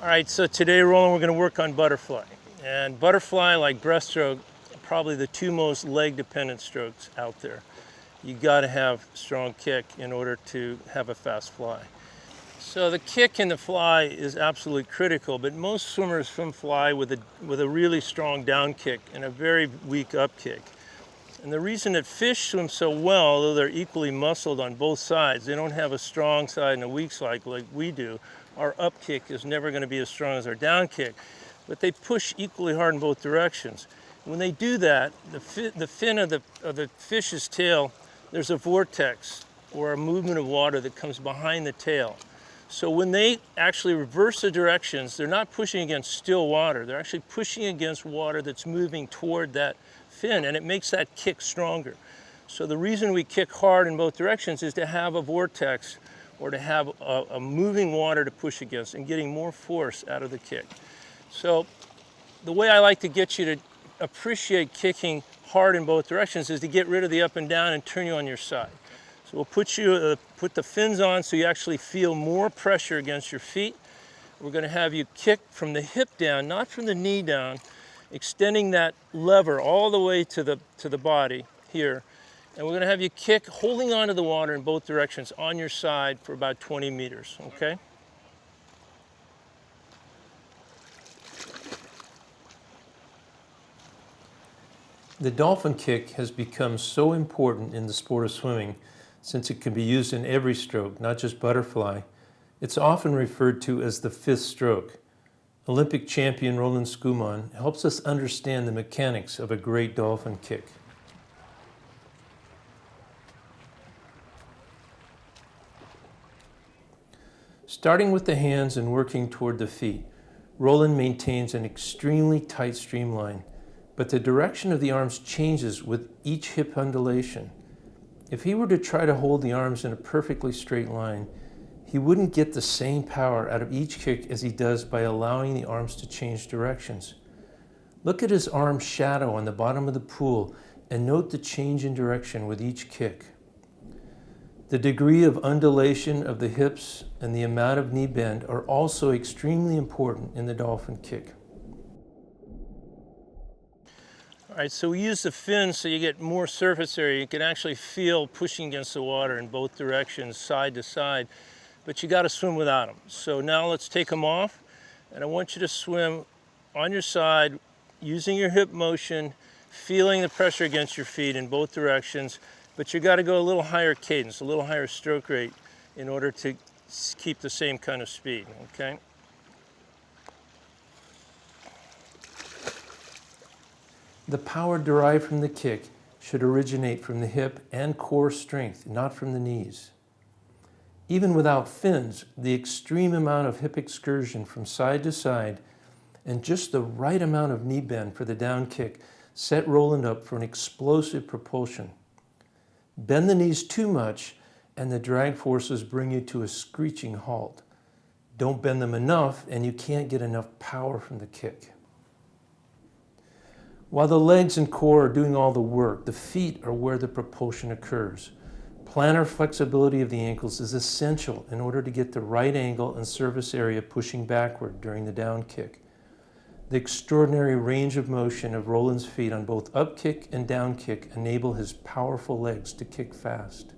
All right, so today, Roland, we're going to work on butterfly. And butterfly, like breaststroke, are probably the two most leg-dependent strokes out there. You got to have strong kick in order to have a fast fly. So the kick in the fly is absolutely critical, but most swimmers swim fly with a really strong down kick and a very weak up kick. And the reason that fish swim so well, although they're equally muscled on both sides, they don't have a strong side and a weak side like we do. Our up kick is never going to be as strong as our down kick, but they push equally hard in both directions. When they do that, the fin of the fish's tail, there's a vortex or a movement of water that comes behind the tail. So when they actually reverse the directions, they're not pushing against still water. They're actually pushing against water that's moving toward that fin, and it makes that kick stronger. So the reason we kick hard in both directions is to have a vortex or to have a moving water to push against and getting more force out of the kick. So the way I like to get you to appreciate kicking hard in both directions is to get rid of the up and down and turn you on your side. So we'll put the fins on so you actually feel more pressure against your feet. We're going to have you kick from the hip down, not from the knee down, extending that lever all the way to the body here. And we're going to have you kick, holding onto the water in both directions on your side for about 20 meters, okay? The dolphin kick has become so important in the sport of swimming since it can be used in every stroke, not just butterfly. It's often referred to as the fifth stroke. Olympic champion Roland Schoeman helps us understand the mechanics of a great dolphin kick. Starting with the hands and working toward the feet, Roland maintains an extremely tight streamline, but the direction of the arms changes with each hip undulation. If he were to try to hold the arms in a perfectly straight line, he wouldn't get the same power out of each kick as he does by allowing the arms to change directions. Look at his arm shadow on the bottom of the pool and note the change in direction with each kick. The degree of undulation of the hips and the amount of knee bend are also extremely important in the dolphin kick. All right, so we use the fins so you get more surface area. You can actually feel pushing against the water in both directions, side to side, but you got to swim without them. So now let's take them off, and I want you to swim on your side using your hip motion, feeling the pressure against your feet in both directions, but you got to go a little higher cadence, a little higher stroke rate in order to keep the same kind of speed, okay? The power derived from the kick should originate from the hip and core strength, not from the knees. Even without fins, the extreme amount of hip excursion from side to side and just the right amount of knee bend for the down kick set Roland up for an explosive propulsion. Bend the knees too much and the drag forces bring you to a screeching halt. Don't bend them enough and you can't get enough power from the kick. While the legs and core are doing all the work, the feet are where the propulsion occurs. Plantar flexibility of the ankles is essential in order to get the right angle and surface area pushing backward during the down kick. The extraordinary range of motion of Roland's feet on both up kick and down kick enable his powerful legs to kick fast.